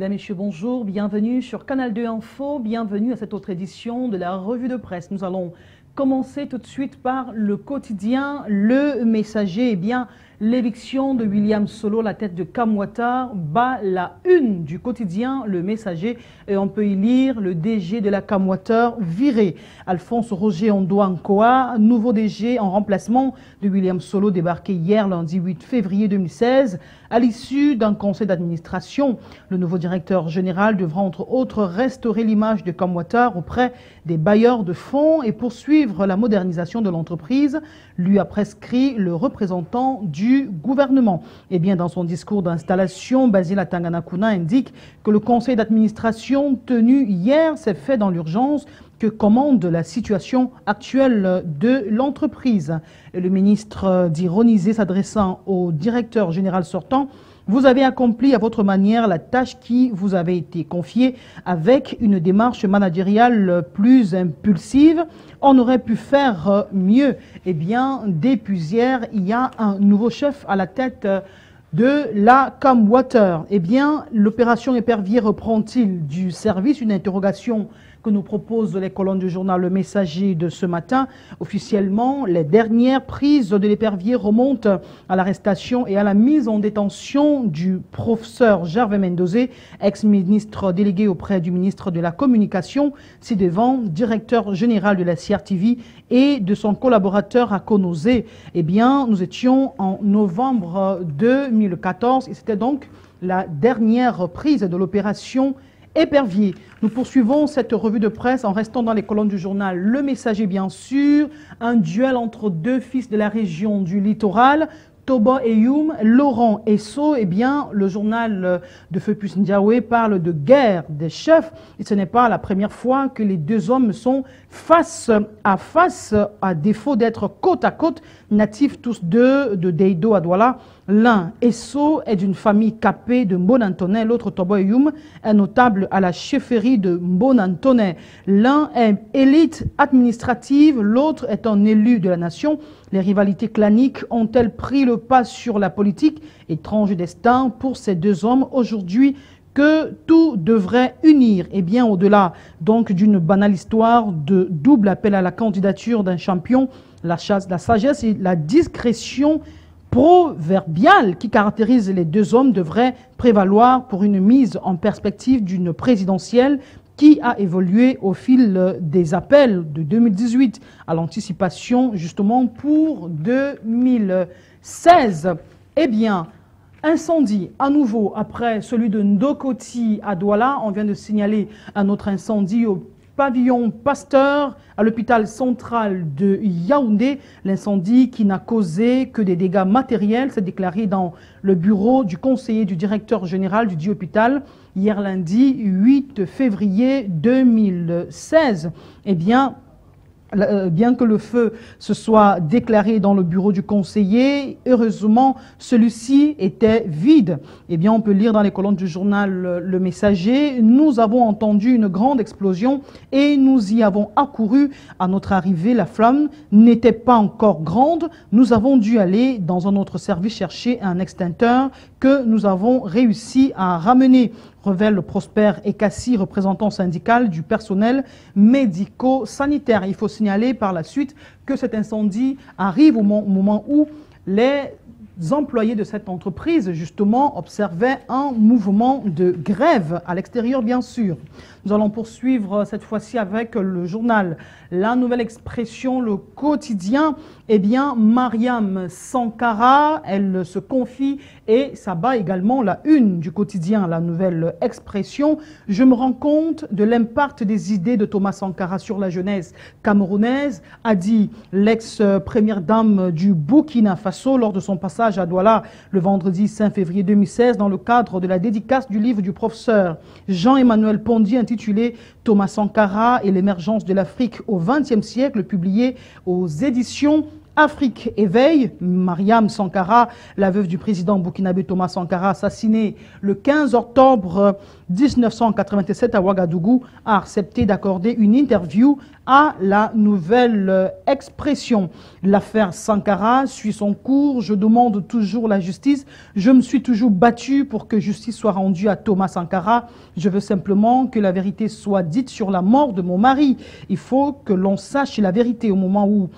Mesdames, Messieurs, bonjour, bienvenue sur Canal 2 Info, bienvenue à cette autre édition de la revue de presse. Nous allons commencer tout de suite par le quotidien Le Messager. Eh bien, l'éviction de William Solo, la tête de Kamwata, bat la une du quotidien Le Messager. Et on peut y lire le DG de la Kamwata viré. Alphonse Roger Ondoankoa, nouveau DG en remplacement de William Solo, débarqué hier lundi 8 février 2016. À l'issue d'un conseil d'administration, le nouveau directeur général devra entre autres restaurer l'image de Kamwata auprès des bailleurs de fonds et poursuivre la modernisation de l'entreprise, lui a prescrit le représentant du gouvernement. Et bien, dans son discours d'installation, Basile Atanganakuna indique que le conseil d'administration tenu hier s'est fait dans l'urgence que commande la situation actuelle de l'entreprise. Le ministre d'ironiser s'adressant au directeur général sortant: vous avez accompli à votre manière la tâche qui vous avait été confiée avec une démarche managériale plus impulsive. On aurait pu faire mieux. Eh bien, depuis hier, il y a un nouveau chef à la tête de la Kamwata. Eh bien, l'opération épervier reprend-il du service? Une interrogation que nous propose les colonnes du journal Le Messager de ce matin. Officiellement, les dernières prises de l'épervier remontent à l'arrestation et à la mise en détention du professeur Gervais Mendozé, ex-ministre délégué auprès du ministre de la Communication, ci-devant directeur général de la CRTV, et de son collaborateur à Konozé. Eh bien, nous étions en novembre 2014 et c'était donc la dernière prise de l'opération épervier. Nous poursuivons cette revue de presse en restant dans les colonnes du journal Le Messager, bien sûr. Un duel entre deux fils de la région du littoral, Toba et Youm, Laurent et So. Eh bien, le journal de Feupus Ndiawe parle de guerre des chefs. Et ce n'est pas la première fois que les deux hommes sont face, à défaut d'être côte à côte, natifs tous deux de Deido à Douala. L'un, Esso, est d'une famille capée de Mbonantonais, l'autre, Toba et Youm, est notable à la chefferie de Mbonantonais. L'un est élite administrative, l'autre est un élu de la nation. Les rivalités claniques ont-elles pris le pas sur la politique? Étrange destin pour ces deux hommes aujourd'hui que tout devrait unir. Et bien, au-delà donc d'une banale histoire de double appel à la candidature d'un champion, la sagesse et la discrétion proverbiale qui caractérise les deux hommes devrait prévaloir pour une mise en perspective d'une présidentielle qui a évolué au fil des appels de 2018 à l'anticipation justement pour 2016. Eh bien, incendie à nouveau après celui de Ndokoti à Douala. On vient de signaler un autre incendie au pavillon Pasteur à l'hôpital central de Yaoundé. L'incendie qui n'a causé que des dégâts matériels s'est déclaré dans le bureau du conseiller du directeur général du dit hôpital hier lundi 8 février 2016. Eh bien, bien que le feu se soit déclaré dans le bureau du conseiller, heureusement, celui-ci était vide. Eh bien, on peut lire dans les colonnes du journal Le Messager: nous avons entendu une grande explosion et nous y avons accouru. À notre arrivée, la flamme n'était pas encore grande. Nous avons dû aller dans un autre service chercher un extincteur que nous avons réussi à ramener, révèle le Prosper Ekassi, représentant syndical du personnel médico-sanitaire. Il faut signaler par la suite que cet incendie arrive au moment où les employés de cette entreprise, justement, observaient un mouvement de grève à l'extérieur, bien sûr. Nous allons poursuivre cette fois-ci avec le journal La Nouvelle Expression, le quotidien. Eh bien, Mariam Sankara, elle se confie et ça bat également la une du quotidien La Nouvelle Expression. Je me rends compte de l'impact des idées de Thomas Sankara sur la jeunesse camerounaise, a dit l'ex-première dame du Burkina Faso lors de son passage à Douala le vendredi 5 février 2016 dans le cadre de la dédicace du livre du professeur Jean-Emmanuel Pondy intitulé Thomas Sankara et l'émergence de l'Afrique au XXe siècle, publié aux éditions Afrique Éveil. Mariam Sankara, la veuve du président burkinabé Thomas Sankara, assassinée le 15 octobre 1997 à Ouagadougou, a accepté d'accorder une interview à la Nouvelle Expression. L'affaire Sankara suit son cours. Je demande toujours la justice. Je me suis toujours battu pour que justice soit rendue à Thomas Sankara. Je veux simplement que la vérité soit dite sur la mort de mon mari. Il faut que l'on sache la vérité au moment où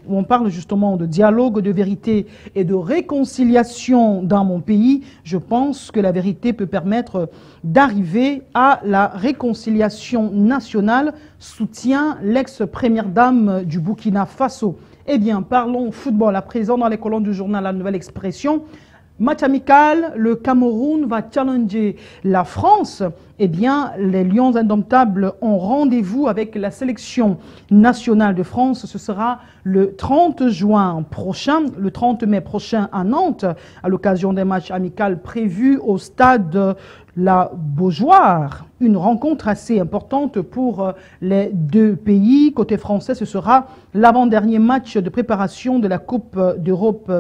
on parle justement de dialogue, de vérité et de réconciliation dans mon pays. Je pense que la vérité peut permettre d'arriver à la réconciliation nationale, soutient l'ex-première dame du Burkina Faso. Eh bien, parlons football à présent dans les colonnes du journal La Nouvelle Expression. Match amical, le Cameroun va challenger la France. Eh bien, les Lions indomptables ont rendez-vous avec la sélection nationale de France. Ce sera le 30 juin prochain, le 30 mai prochain à Nantes, à l'occasion d'un match amical prévu au stade La Beaujoire. Une rencontre assez importante pour les deux pays. Côté français, ce sera l'avant-dernier match de préparation de la Coupe d'Europe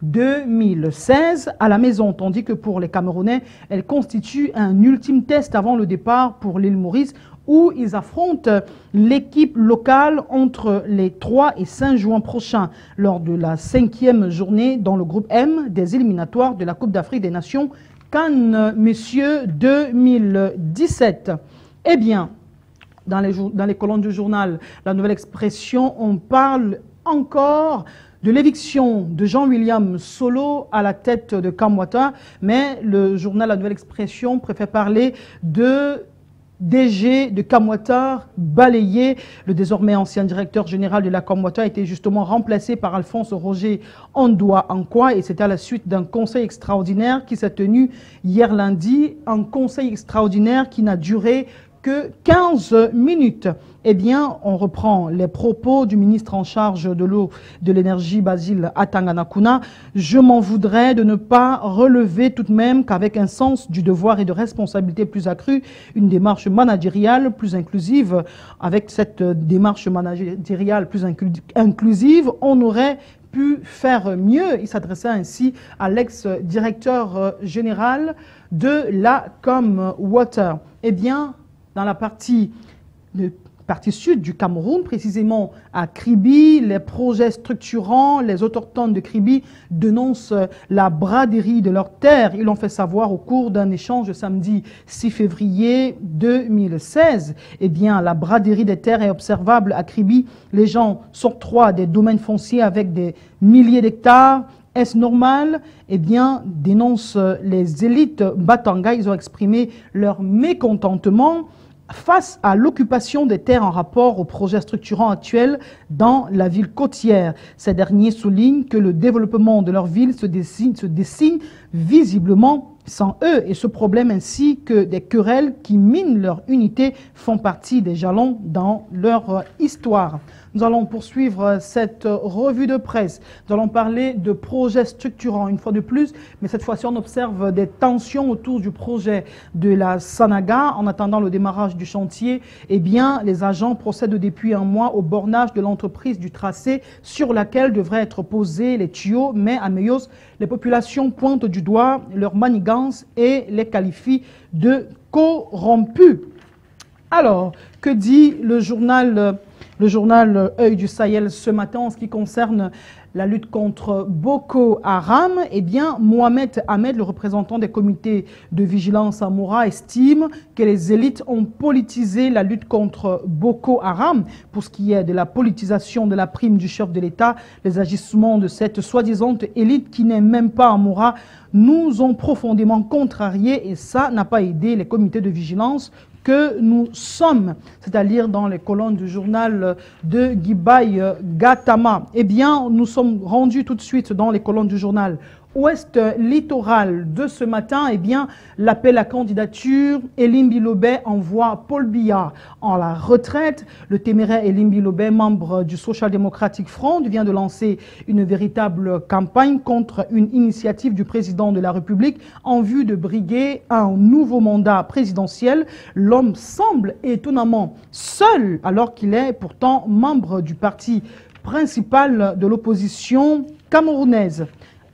2016 à la maison, tandis que pour les Camerounais, elle constitue un ultime test avant le départ pour l'île Maurice, où ils affrontent l'équipe locale entre les 3 et 5 juin prochains, lors de la 5e journée dans le groupe M des éliminatoires de la Coupe d'Afrique des Nations Cannes, messieurs, 2017. Eh bien, dans les colonnes du journal La Nouvelle Expression, on parle encore de l'éviction de Jean-William Solo à la tête de Kamwata, mais le journal La Nouvelle Expression préfère parler de DG de Kamwata balayé. Le désormais ancien directeur général de la Kamwata a été justement remplacé par Alphonse Roger Andoua Ankwa, et c'est à la suite d'un conseil extraordinaire qui s'est tenu hier lundi, un conseil extraordinaire qui n'a duré que 15 minutes. Eh bien, on reprend les propos du ministre en charge de l'eau, de l'énergie, Basile Atanganakuna. Je m'en voudrais de ne pas relever tout de même qu'avec un sens du devoir et de responsabilité plus accru, une démarche managériale plus inclusive, avec cette démarche managériale plus inclusive, on aurait pu faire mieux. Il s'adressait ainsi à l'ex-directeur général de la Comwater. Eh bien, dans la partie sud du Cameroun, précisément à Kribi, les projets structurants, les autochtones de Kribi dénoncent la braderie de leurs terres. Ils l'ont fait savoir au cours d'un échange samedi 6 février 2016. Eh bien, la braderie des terres est observable à Kribi. Les gens s'octroient des domaines fonciers avec des milliers d'hectares. Est-ce normal? Eh bien, dénoncent les élites Batanga. Ils ont exprimé leur mécontentement face à l'occupation des terres en rapport aux projets structurants actuels dans la ville côtière. Ces derniers soulignent que le développement de leur ville se dessine visiblement sans eux, et ce problème ainsi que des querelles qui minent leur unité font partie des jalons dans leur histoire. Nous allons poursuivre cette revue de presse. Nous allons parler de projets structurants une fois de plus, mais cette fois-ci on observe des tensions autour du projet de la Sanaga. En attendant le démarrage du chantier, eh bien, les agents procèdent depuis un mois au bornage de l'entreprise du tracé sur laquelle devraient être posés les tuyaux, mais à Meyos, les populations pointent du doigt leur manigance et les qualifient de corrompus. Alors, que dit le journal Œil du Sahel ce matin en ce qui concerne la lutte contre Boko Haram? Eh bien, Mohamed Ahmed, le représentant des comités de vigilance à Moura, estime que les élites ont politisé la lutte contre Boko Haram. Pour ce qui est de la politisation de la prime du chef de l'État, les agissements de cette soi-disant élite qui n'est même pas à Moura nous ont profondément contrariés, et ça n'a pas aidé les comités de vigilance que nous sommes, c'est-à-dire dans les colonnes du journal de Gibaï Gatama. Eh bien, nous sommes rendus tout de suite dans les colonnes du journal Ouest Littoral de ce matin. Eh bien, l'appel à candidature, Elim Bilobé envoie Paul Biya en la retraite. Le téméraire Elim Bilobé, membre du Social Democratic Front, vient de lancer une véritable campagne contre une initiative du président de la République en vue de briguer un nouveau mandat présidentiel. L'homme semble étonnamment seul alors qu'il est pourtant membre du parti principal de l'opposition camerounaise.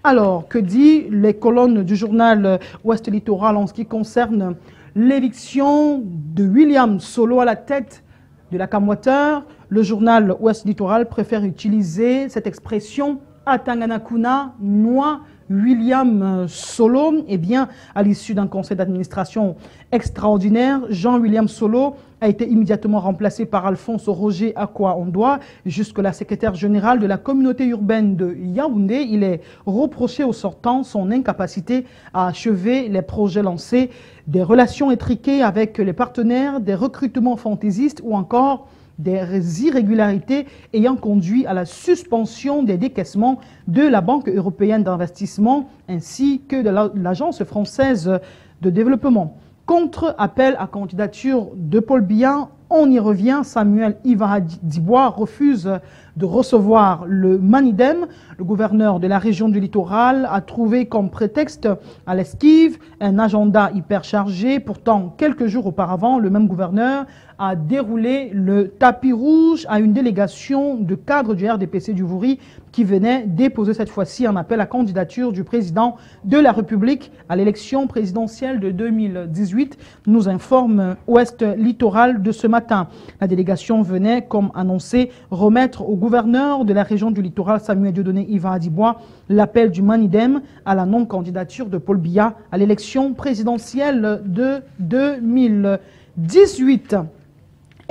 Alors, que dit les colonnes du journal Ouest Littoral en ce qui concerne l'éviction de William Solo à la tête de la Camwater? Le journal Ouest Littoral préfère utiliser cette expression Atanganakuna Noa William Solo. Eh bien, à l'issue d'un conseil d'administration extraordinaire, Jean-William Solo a été immédiatement remplacé par Alphonse Roger Akwa-Ondoa, jusque-là secrétaire général de la communauté urbaine de Yaoundé. Il est reproché au sortant son incapacité à achever les projets lancés, des relations étriquées avec les partenaires, des recrutements fantaisistes ou encore des irrégularités ayant conduit à la suspension des décaissements de la Banque européenne d'investissement ainsi que de l'Agence française de développement. Contre-appel à candidature de Paul Biya, on y revient. Samuel Iva-Dibois refuse de recevoir le Manidem. Le gouverneur de la région du littoral a trouvé comme prétexte à l'esquive un agenda hyper chargé. Pourtant, quelques jours auparavant, le même gouverneur a déroulé le tapis rouge à une délégation de cadres du RDPC du Vouri qui venait déposer cette fois-ci un appel à candidature du président de la République à l'élection présidentielle de 2018, nous informe Ouest Littoral de ce matin. La délégation venait, comme annoncé, remettre au gouverneur de la région du littoral, Samuel Dieudonné Iva-Dibois, l'appel du Manidem à la non-candidature de Paul Biya à l'élection présidentielle de 2018.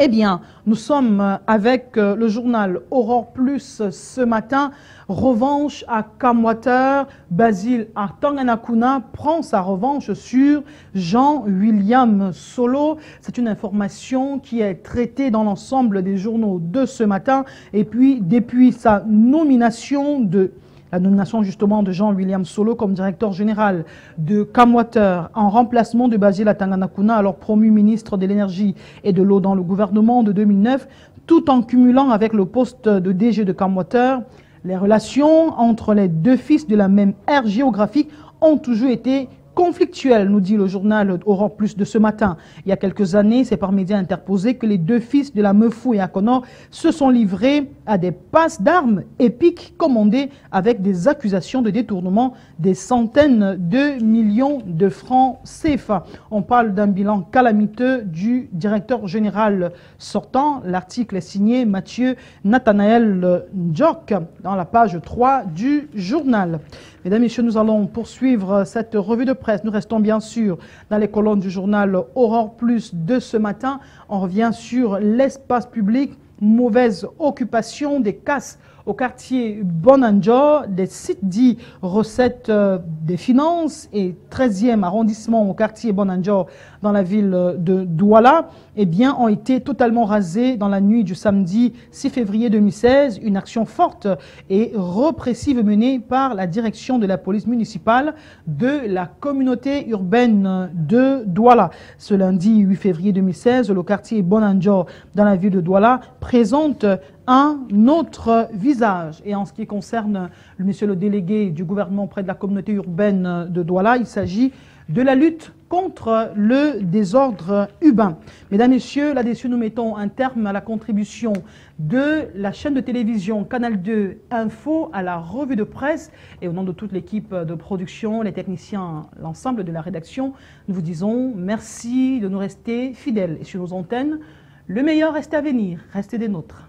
Eh bien, nous sommes avec le journal Aurore Plus ce matin. Revanche à Camwater. Basile Atanganakuna prend sa revanche sur Jean-William Solo. C'est une information qui est traitée dans l'ensemble des journaux de ce matin. Et puis, depuis sa nomination justement de Jean-William Solo comme directeur général de Camwater en remplacement de Basile Atanganakuna, alors promu ministre de l'énergie et de l'eau dans le gouvernement de 2009, tout en cumulant avec le poste de DG de Camwater, les relations entre les deux fils de la même aire géographique ont toujours été conflictuelle, nous dit le journal Aurore Plus de ce matin. Il y a quelques années, c'est par médias interposés que les deux fils de la Meufou et Akonor se sont livrés à des passes d'armes épiques commandées avec des accusations de détournement des centaines de millions de francs CFA. On parle d'un bilan calamiteux du directeur général sortant. L'article est signé Mathieu Nathanaël Ndjok dans la page 3 du journal. Mesdames et messieurs, nous allons poursuivre cette revue de presse. Nous restons bien sûr dans les colonnes du journal Aurore Plus de ce matin. On revient sur l'espace public, mauvaise occupation des casses au quartier Bonanjo, des sites dits recettes des finances et 13e arrondissement au quartier Bonanjo dans la ville de Douala, eh bien, ont été totalement rasés dans la nuit du samedi 6 février 2016. Une action forte et répressive menée par la direction de la police municipale de la communauté urbaine de Douala. Ce lundi 8 février 2016, le quartier Bonanjo dans la ville de Douala présente un autre visage. Et en ce qui concerne monsieur le délégué du gouvernement auprès de la communauté urbaine de Douala, il s'agit de la lutte contre le désordre urbain. Mesdames et messieurs, là-dessus, nous mettons un terme à la contribution de la chaîne de télévision Canal 2 Info à la revue de presse. Et au nom de toute l'équipe de production, les techniciens, l'ensemble de la rédaction, nous vous disons merci de nous rester fidèles. Et sur nos antennes, le meilleur reste à venir. Restez des nôtres.